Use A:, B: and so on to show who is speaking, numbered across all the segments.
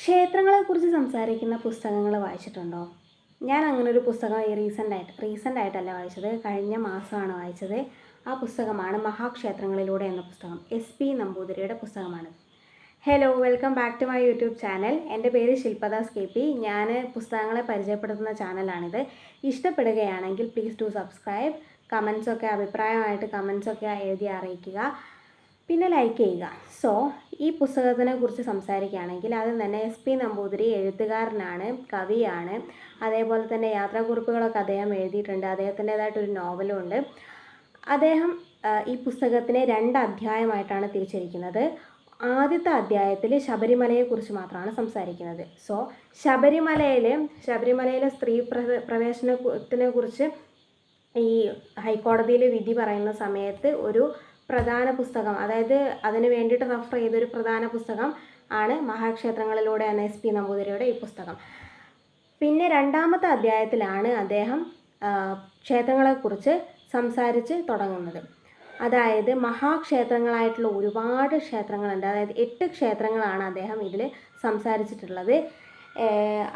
A: ക്ഷേത്രങ്ങളെക്കുറിച്ച് സംസാരിക്കുന്ന പുസ്തകങ്ങൾ വായിച്ചിട്ടുണ്ടോ? ഞാൻ അങ്ങനെ ഒരു പുസ്തകം റീസെൻ്റായിട്ടല്ല വായിച്ചത്, കഴിഞ്ഞ മാസമാണ് വായിച്ചത്. ആ പുസ്തകമാണ് മഹാക്ഷേത്രങ്ങളിലൂടെ എന്ന പുസ്തകം. SP നമ്പൂതിരിയുടെ പുസ്തകമാണ്. Hello, welcome back to my YouTube channel. എൻ്റെ പേര് ശില്പദാസ് KP. ഞാൻ പുസ്തകങ്ങളെ പരിചയപ്പെടുത്തുന്ന ചാനലാണിത്. ഇഷ്ടപ്പെടുകയാണെങ്കിൽ പ്ലീസ് ടു സബ്സ്ക്രൈബ്. അഭിപ്രായമായിട്ട് കമൻസൊക്കെ എഴുതി അറിയിക്കുക, പിന്നെ ലൈക്ക് ചെയ്യുക. സോ ഈ പുസ്തകത്തിനെ കുറിച്ച് സംസാരിക്കുകയാണെങ്കിൽ ആദ്യം തന്നെ SP നമ്പൂതിരി എഴുത്തുകാരനാണ്, കവിയാണ്. അതേപോലെ തന്നെ യാത്രാക്കുറിപ്പുകളൊക്കെ അദ്ദേഹം എഴുതിയിട്ടുണ്ട്. അദ്ദേഹത്തിൻ്റേതായിട്ടൊരു നോവലും ഉണ്ട്. അദ്ദേഹം ഈ പുസ്തകത്തിനെ 2 അധ്യായമായിട്ടാണ് തിരിച്ചിരിക്കുന്നത്. ആദ്യത്തെ അധ്യായത്തിൽ ശബരിമലയെക്കുറിച്ച് മാത്രമാണ് സംസാരിക്കുന്നത്. സോ ശബരിമലയിലെ സ്ത്രീ പ്രവേശനത്തിനെ കുറിച്ച് ഈ ഹൈക്കോടതിയിൽ വിധി പറയുന്ന സമയത്ത് ഒരു പ്രധാന പുസ്തകം, അതായത് അതിന് വേണ്ടിയിട്ട് റെഫർ ചെയ്തൊരു പ്രധാന പുസ്തകം ആണ് മഹാക്ഷേത്രങ്ങളിലൂടെ എന്ന SP നമ്പൂതിരിയുടെ ഈ പുസ്തകം. പിന്നെ 2ാമത്തെ അധ്യായത്തിലാണ് അദ്ദേഹം ക്ഷേത്രങ്ങളെക്കുറിച്ച് സംസാരിച്ച് തുടങ്ങുന്നത്. അതായത് മഹാക്ഷേത്രങ്ങളായിട്ടുള്ള ഒരുപാട് ക്ഷേത്രങ്ങളുണ്ട്. അതായത് 8 ക്ഷേത്രങ്ങളാണ് അദ്ദേഹം ഇതിൽ സംസാരിച്ചിട്ടുള്ളത്.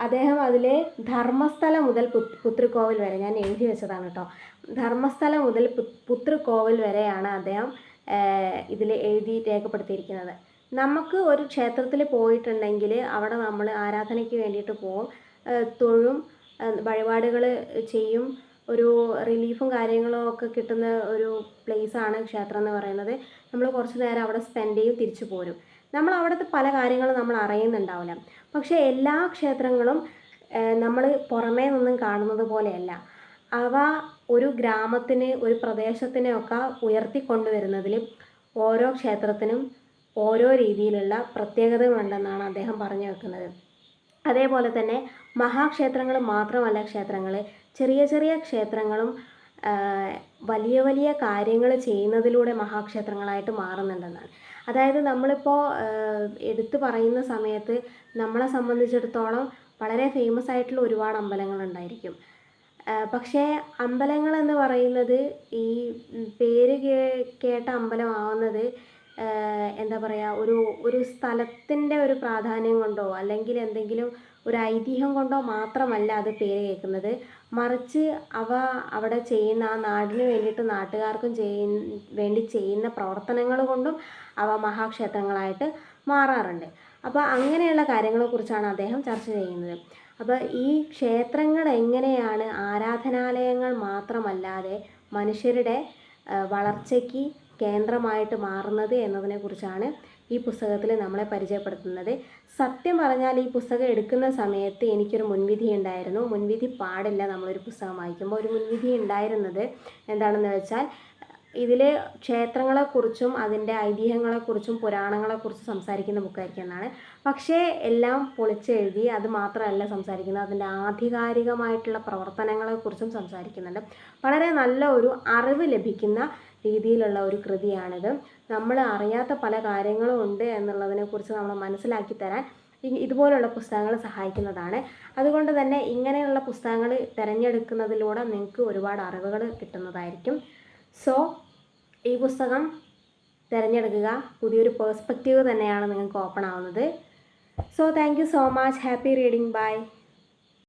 A: അദ്ദേഹം അതിൽ ധർമ്മസ്ഥലം മുതൽ പുത്രിക്കോവിൽ വരെ, ഞാൻ എഴുതി വെച്ചതാണ് കേട്ടോ, ധർമ്മസ്ഥലം മുതൽ പുത്രിക്കോവിൽ വരെയാണ് അദ്ദേഹം ഇതിൽ എഴുതി രേഖപ്പെടുത്തിയിരിക്കുന്നത്. നമുക്ക് ഒരു ക്ഷേത്രത്തിൽ പോയിട്ടുണ്ടെങ്കിൽ അവിടെ നമ്മൾ ആരാധനയ്ക്ക് വേണ്ടിയിട്ട് പോകും, തൊഴും, വഴിപാടുകൾ ചെയ്യും, ഒരു റിലീഫും കാര്യങ്ങളും ഒക്കെ കിട്ടുന്ന ഒരു പ്ലേസാണ് ക്ഷേത്രം എന്ന് പറയുന്നത്. നമ്മൾ കുറച്ച് നേരം അവിടെ സ്പെൻഡ് ചെയ്യും, തിരിച്ചു പോരും. നമ്മൾ അവിടുത്തെ പല കാര്യങ്ങളും നമ്മൾ അറിയുന്നുണ്ടാവില്ല. പക്ഷേ എല്ലാ ക്ഷേത്രങ്ങളും നമ്മൾ പുറമേ നിന്നും കാണുന്നത് പോലെയല്ല. അവ ഒരു ഗ്രാമത്തിന്, ഒരു പ്രദേശത്തിനെയൊക്കെ ഉയർത്തിക്കൊണ്ടുവരുന്നതിൽ ഓരോ ക്ഷേത്രത്തിനും ഓരോ രീതിയിലുള്ള പ്രത്യേകതകളുണ്ടെന്നാണ് അദ്ദേഹം പറഞ്ഞു വെക്കുന്നത്. അതേപോലെ തന്നെ മഹാക്ഷേത്രങ്ങൾ മാത്രമല്ല, ചെറിയ ചെറിയ ക്ഷേത്രങ്ങളും വലിയ വലിയ കാര്യങ്ങൾ ചെയ്യുന്നതിലൂടെ മഹാക്ഷേത്രങ്ങളായിട്ട് മാറുന്നുണ്ടെന്നാണ്. അതായത് നമ്മളിപ്പോൾ എടുത്തു പറയുന്ന സമയത്ത് നമ്മളെ സംബന്ധിച്ചിടത്തോളം വളരെ ഫേമസ് ആയിട്ടുള്ള ഒരുപാട് അമ്പലങ്ങളുണ്ടായിരിക്കും. പക്ഷേ അമ്പലങ്ങളെന്ന് പറയുന്നത്, ഈ പേര് കേട്ട അമ്പലമാവുന്നത് എന്താ പറയുക, ഒരു സ്ഥലത്തിൻ്റെ ഒരു പ്രാധാന്യം കൊണ്ടോ അല്ലെങ്കിൽ എന്തെങ്കിലും ഒരു ഐതിഹ്യം കൊണ്ടോ മാത്രമല്ല അത് പേര് കേൾക്കുന്നത്. മറിച്ച് അവിടെ ചെയ്യുന്ന, ആ നാടിന് വേണ്ടിയിട്ട് നാട്ടുകാർക്കും വേണ്ടി ചെയ്യുന്ന പ്രവർത്തനങ്ങൾ കൊണ്ടും അവ മഹാക്ഷേത്രങ്ങളായിട്ട് മാറാറുണ്ട്. അപ്പോൾ അങ്ങനെയുള്ള കാര്യങ്ങളെക്കുറിച്ചാണ് അദ്ദേഹം ചർച്ച ചെയ്യുന്നത്. അപ്പോൾ ഈ ക്ഷേത്രങ്ങൾ എങ്ങനെയാണ് ആരാധനാലയങ്ങൾ മാത്രമല്ലാതെ മനുഷ്യരുടെ വളർച്ചയ്ക്ക് കേന്ദ്രമായിട്ട് മാറുന്നത് എന്നതിനെക്കുറിച്ചാണ് ഈ പുസ്തകത്തിൽ നമ്മളെ പരിചയപ്പെടുത്തുന്നത്. സത്യം പറഞ്ഞാൽ ഈ പുസ്തകം എടുക്കുന്ന സമയത്ത് എനിക്കൊരു മുൻവിധി ഉണ്ടായിരുന്നു. മുൻവിധി പാടില്ല, നമ്മളൊരു പുസ്തകം വായിക്കുമ്പോൾ. ഒരു മുൻവിധി ഉണ്ടായിരുന്നത് എന്താണെന്ന് വെച്ചാൽ, ഇതിൽ ക്ഷേത്രങ്ങളെക്കുറിച്ചും അതിൻ്റെ ഐതിഹ്യങ്ങളെക്കുറിച്ചും പുരാണങ്ങളെക്കുറിച്ചും സംസാരിക്കുന്ന ബുക്കായിരിക്കും എന്നാണ്. പക്ഷേ എല്ലാം പൊളിച്ചെഴുതി അത് മാത്രമല്ല സംസാരിക്കുന്നത്, അതിൻ്റെ ആധികാരികമായിട്ടുള്ള പ്രവർത്തനങ്ങളെക്കുറിച്ചും സംസാരിക്കുന്നുണ്ട്. വളരെ നല്ല ഒരു അറിവ് ലഭിക്കുന്ന രീതിയിലുള്ള ഒരു കൃതിയാണിത്. നമ്മൾ അറിയാത്ത പല കാര്യങ്ങളും ഉണ്ട് എന്നുള്ളതിനെക്കുറിച്ച് നമ്മൾ മനസ്സിലാക്കി തരാൻ ഇതുപോലുള്ള പുസ്തകങ്ങൾ സഹായിക്കുന്നതാണ്. അതുകൊണ്ട് തന്നെ ഇങ്ങനെയുള്ള പുസ്തകങ്ങൾ തിരഞ്ഞെടുക്കുന്നതിലൂടെ നിങ്ങൾക്ക് ഒരുപാട് അറിവുകൾ കിട്ടുന്നതായിരിക്കും. സോ ഈ പുസ്തകം തിരഞ്ഞെടുക്കുക. പുതിയൊരു പേഴ്സ്പെക്റ്റീവ് തന്നെയാണ് നിങ്ങൾക്ക് ഓപ്പൺ ആവുന്നത്. So thank you so much. Happy reading. By.